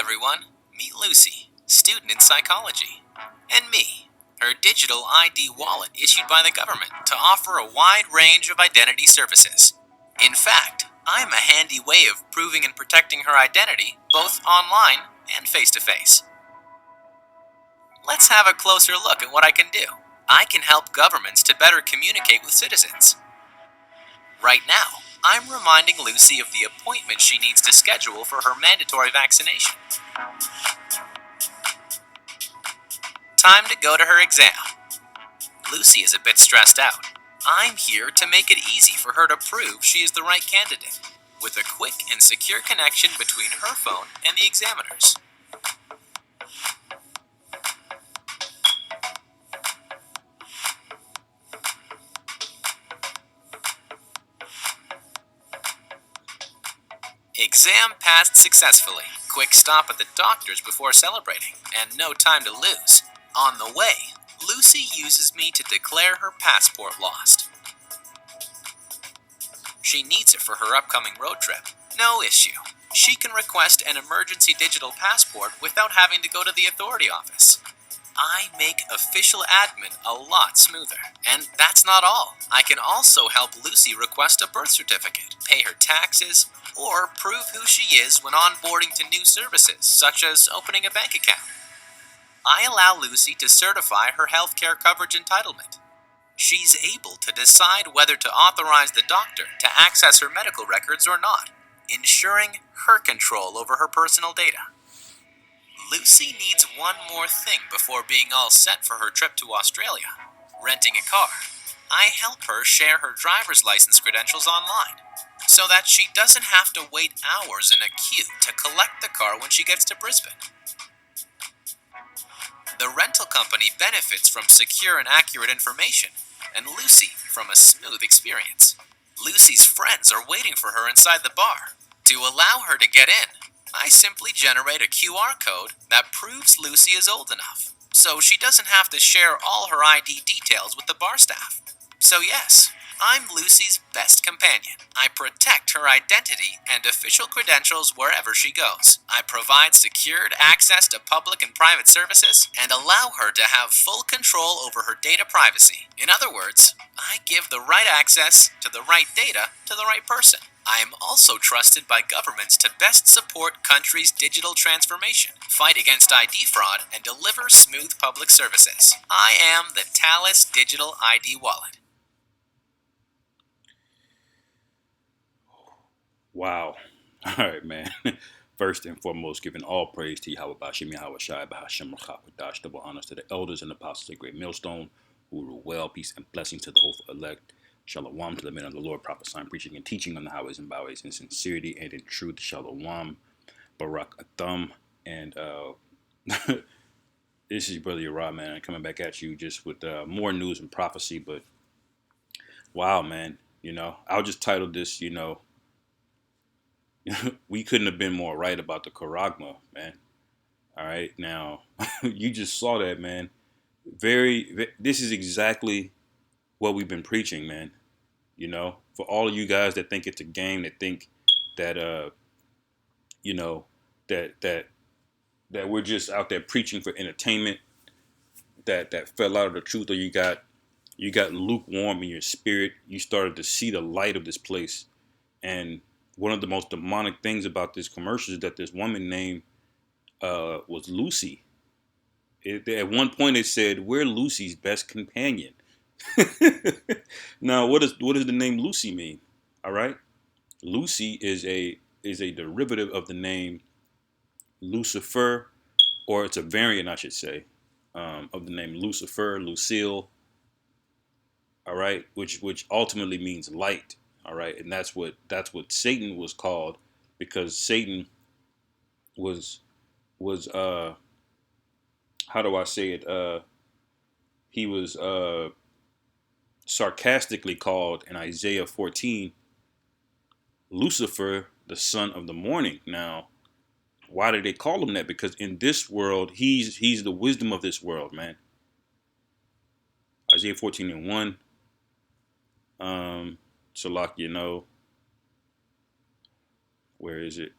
everyone. Meet Lucy, student in psychology. And me, her digital ID wallet issued by the government to offer a wide range of identity services. In fact, I'm a handy way of proving and protecting her identity, both online and face-to-face. Let's have a closer look at what I can do. I can help governments to better communicate with citizens. Right now, I'm reminding Lucy of the appointment she needs to schedule for her mandatory vaccination. Time to go to her exam. Lucy is a bit stressed out. I'm here to make it easy for her to prove she is the right candidate, with a quick and secure connection between her phone and the examiner's. Exam passed successfully. Quick stop at the doctor's before celebrating, and no time to lose. On the way, Lucy uses me to declare her passport lost. She needs it for her upcoming road trip. No issue. She can request an emergency digital passport without having to go to the authority office. I make official admin a lot smoother. And that's not all. I can also help Lucy request a birth certificate, pay her taxes, or prove who she is when onboarding to new services, such as opening a bank account. I allow Lucy to certify her healthcare coverage entitlement. She's able to decide whether to authorize the doctor to access her medical records or not, ensuring her control over her personal data. Lucy needs one more thing before being all set for her trip to Australia: renting a car. I help her share her driver's license credentials online, so that she doesn't have to wait hours in a queue to collect the car when she gets to Brisbane. The rental company benefits from secure and accurate information, and Lucy from a smooth experience. Lucy's friends are waiting for her inside the bar. To allow her to get in, I simply generate a QR code that proves Lucy is old enough, so she doesn't have to share all her ID details with the bar staff. So yes, I'm Lucy's best companion. I protect her identity and official credentials wherever she goes. I provide secured access to public and private services and allow her to have full control over her data privacy. In other words, I give the right access to the right data to the right person. I am also trusted by governments to best support countries' digital transformation, fight against ID fraud, and deliver smooth public services. I am the Talis Digital ID Wallet. Wow. All right, man. First and foremost, giving all praise to Yahweh Bashim Yahweh Shai Bahashim Rachakadash, double honors to the elders and apostles of the great millstone who rule well, peace and blessings to the whole elect. Shalom to the men of the Lord, prophesying, preaching, and teaching on the highways and byways in sincerity and in truth. Shalom, Barak Atham. And this is your brother Yerah, man, coming back at you just with more news and prophecy. But wow, man, I'll just title this, we couldn't have been more right about the Charagma, man. All right, now you just saw that, man. This is exactly what we've been preaching, man. For all of you guys that think it's a game, that think that that we're just out there preaching for entertainment, that fell out of the truth, or you got lukewarm in your spirit. You started to see the light of this place, and one of the most demonic things about this commercial is that this woman named was Lucy. At one point it said, "We're Lucy's best companion." Now, what does the name Lucy mean? All right, Lucy is a derivative of the name Lucifer, or it's a variant, I should say, of the name Lucifer, Lucille. All right, which ultimately means light. All right, and that's what Satan was called, because Satan was how do I say it? He was sarcastically called in Isaiah 14, Lucifer, the son of the morning. Now, why did they call him that? Because in this world, he's the wisdom of this world, man. Isaiah 14:1. So like, where is it?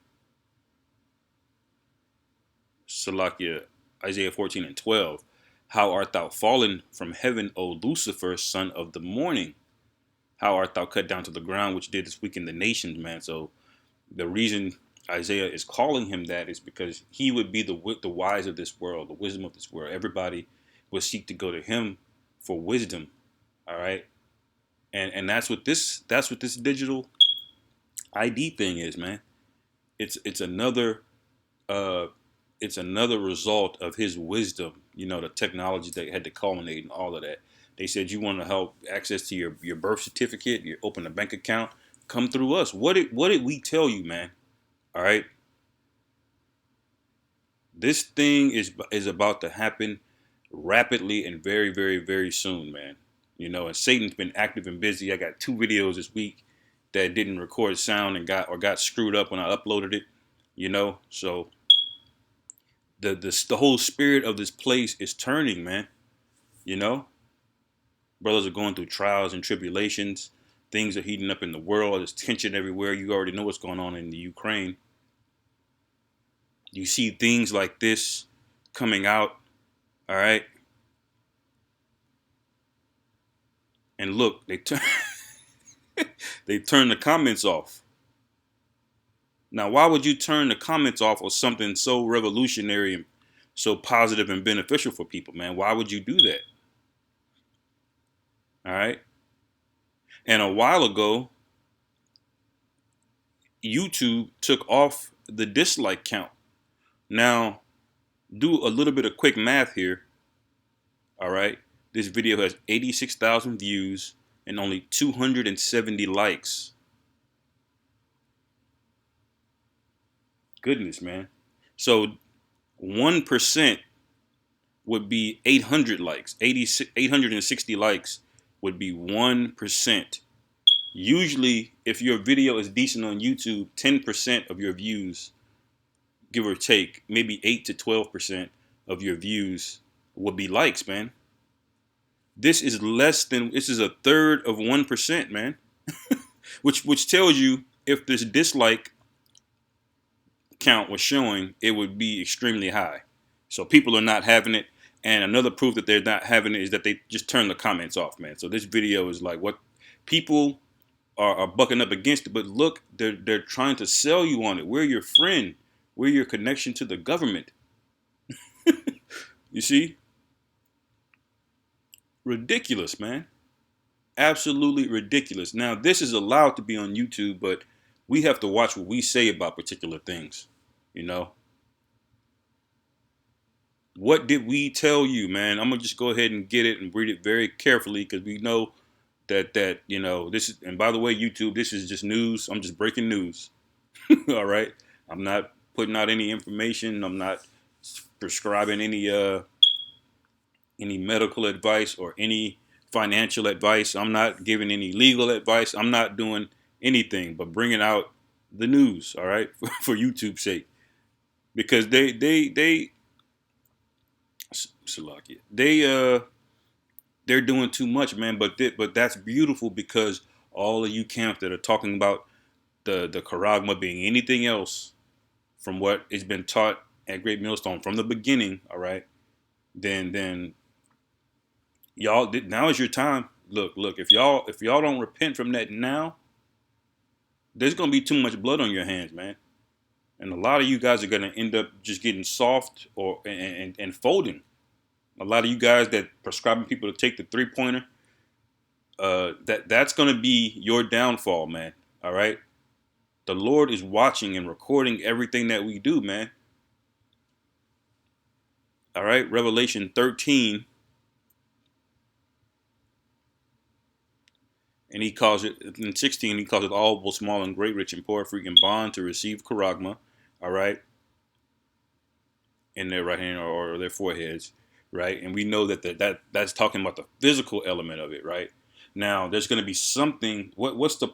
Salakia, Isaiah 14 and 12. How art thou fallen from heaven, O Lucifer, son of the morning? How art thou cut down to the ground, which didst weaken the nations, man? So the reason Isaiah is calling him that is because he would be the wise of this world, the wisdom of this world. Everybody would seek to go to him for wisdom. All right. And that's what this digital ID thing is, man. It's another uh it's another result of his wisdom, the technology that had to culminate and all of that. They said you want to help access to your birth certificate, you open a bank account, come through us. What did we tell you, man? All right. This thing is about to happen rapidly and very, very, very soon, man. And Satan's been active and busy. I got 2 videos this week that didn't record sound and got screwed up when I uploaded it. So the whole spirit of this place is turning, man. You know, brothers are going through trials and tribulations. Things are heating up in the world. There's tension everywhere. You already know what's going on in the Ukraine. You see things like this coming out, all right? And look, they turn the comments off. Now, why would you turn the comments off of something so revolutionary and so positive and beneficial for people, man? Why would you do that? All right? And a while ago, YouTube took off the dislike count. Now, do a little bit of quick math here. All right? This video has 86,000 views and only 270 likes. Goodness, man. So 1% would be 800 likes. 860 likes would be 1%. Usually, if your video is decent on YouTube, 10% of your views, give or take, maybe 8 to 12% of your views would be likes, man. This is a third of 1%, man. which tells you if this dislike count was showing, it would be extremely high. So people are not having it. And another proof that they're not having it is that they just turn the comments off, man. So this video is like what people are bucking up against it. But look, they're trying to sell you on it. We're your friend. We're your connection to the government. You see? Ridiculous, man. Absolutely ridiculous. Now, this is allowed to be on YouTube, but we have to watch what we say about particular things. What did we tell you, man? I'm gonna just go ahead and get it and read it very carefully because we know that this is. And by the way, YouTube, this is just news. I'm just breaking news. All right. I'm not putting out any information. I'm not prescribing any medical advice or any financial advice. I'm not giving any legal advice. I'm not doing anything but bringing out the news. All right, for YouTube's sake, because they're doing too much, man. But that's beautiful because all of you camps that are talking about the Charagma being anything else from what has been taught at Great Millstone from the beginning, all right, then y'all, now is your time. Look, if y'all don't repent from that now, there's gonna be too much blood on your hands, man. And a lot of you guys are gonna end up just getting soft and folding. A lot of you guys that prescribing people to take the 3-pointer, that's gonna be your downfall, man. All right. The Lord is watching and recording everything that we do, man. All right. Revelation 13. And he calls it, in 16, he calls it all, both small and great, rich and poor, free and bond, to receive Charagma, all right, in their right hand or their foreheads, right? And we know that's talking about the physical element of it, right? Now, there's going to be something, what's the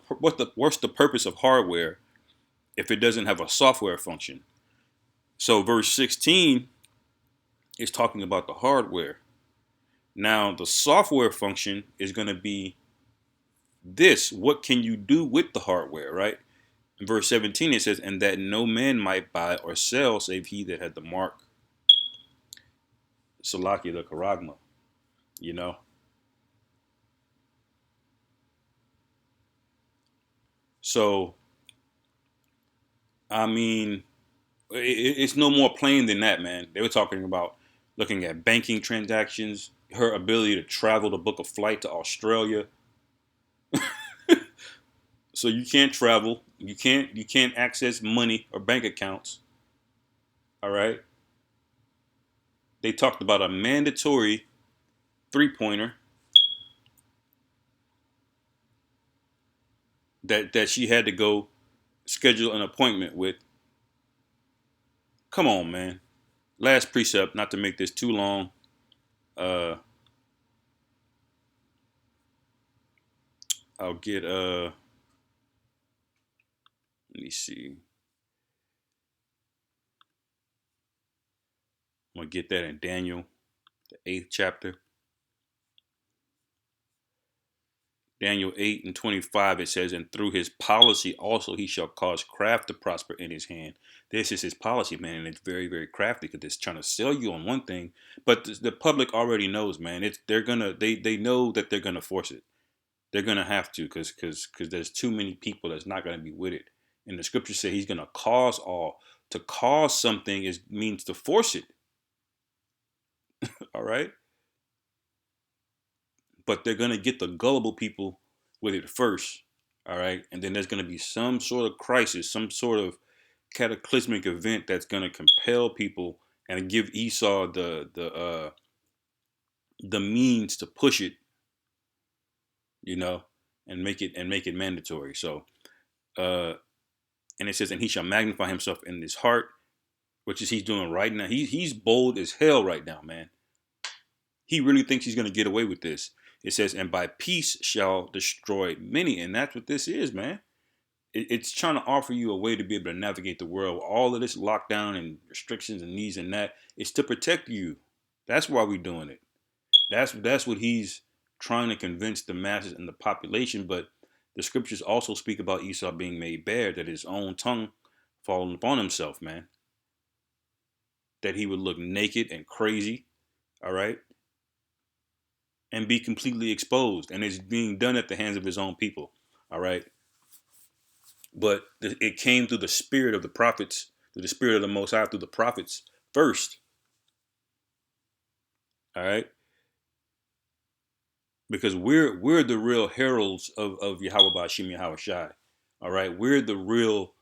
purpose of hardware if it doesn't have a software function? So verse 16 is talking about the hardware. Now, the software function is going to be this. What can you do with the hardware, right? In verse 17 it says, and that no man might buy or sell save he that had the mark Salaki the Charagma, you know. So I mean, it's no more plain than that, man. They were talking about looking at banking transactions, her ability to travel to book a flight to Australia. So you can't travel, you can't access money or bank accounts. All right. They talked about a mandatory 3-pointer that she had to go schedule an appointment with. Come on, man. Last precept, not to make this too long. Uh, I'll get let me see. I'm gonna get that in Daniel, the 8th chapter. Daniel 8:25, it says, and through his policy also he shall cause craft to prosper in his hand. This is his policy, man, and it's very, very crafty because it's trying to sell you on one thing, but the public already knows, man. They know that they're gonna force it. They're gonna have to because there's too many people that's not gonna be with it. And the scriptures say he's gonna cause all. To cause something is means to force it. All right, but they're gonna get the gullible people with it first. All right, and then there's gonna be some sort of crisis, some sort of cataclysmic event that's gonna compel people and give Esau the means to push it, you know, and make it mandatory. So uh and it says, and he shall magnify himself in his heart, which is he's doing right now. He's bold as hell right now, man. He really thinks he's gonna get away with this. It says, and by peace shall destroy many, and that's what this is, man. It's trying to offer you a way to be able to navigate the world. All of this lockdown and restrictions and these and that, it's to protect you. That's why we're doing it. That's what he's trying to convince the masses and the population. But the scriptures also speak about Esau being made bare, that his own tongue fallen upon himself, man. That he would look naked and crazy, all right, and be completely exposed. And it's being done at the hands of his own people, all right. But it came through the spirit of the prophets, through the spirit of the Most High, through the prophets first, all right. Because we're the real heralds of Yahweh Bashim Yahweh Shai, all right. We're the real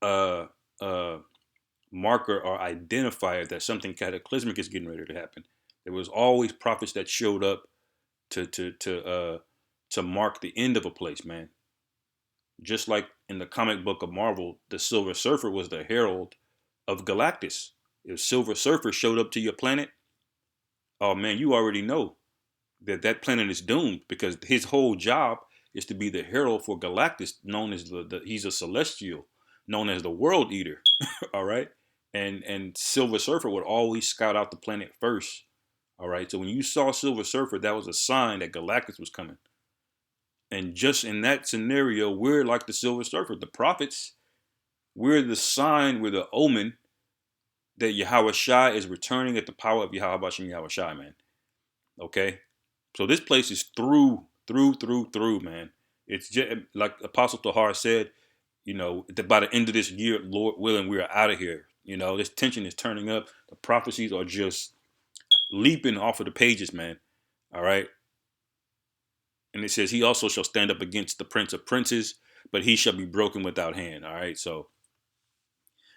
uh uh marker or identifier that something cataclysmic is getting ready to happen. There was always prophets that showed up to mark the end of a place, man. Just like in the comic book of Marvel, the Silver Surfer was the herald of Galactus. If Silver Surfer showed up to your planet, oh man, you already know that that planet is doomed because his whole job is to be the herald for Galactus, known as he's a celestial, known as the World Eater. All right, and Silver Surfer would always scout out the planet first. All right, so when you saw Silver Surfer, that was a sign that Galactus was coming. And just in that scenario, we're like the Silver Surfer, the prophets. We're the sign, we're the omen that Yahweh Shai is returning at the power of Yahweh Bashim Yahweh Shai, man. Okay? So this place is through, man. It's just like Apostle Tahar said, you know, by the end of this year, Lord willing, we are out of here. You know, this tension is turning up. The prophecies are just leaping off of the pages, man. All right. And it says, he also shall stand up against the prince of princes, but he shall be broken without hand. All right. So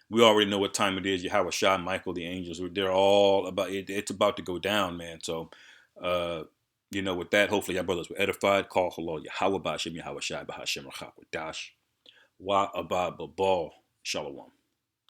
we already know what time it is. Yahweh Shah, Michael, the angels, they're all about it. It's about to go down, man. So, you know, with that, hopefully our brothers were edified. Call hello, Yahweh Bashim, Yahweh Shai, Bahashem, Rachak, Dash, Wa Abba, Babal, Shalom.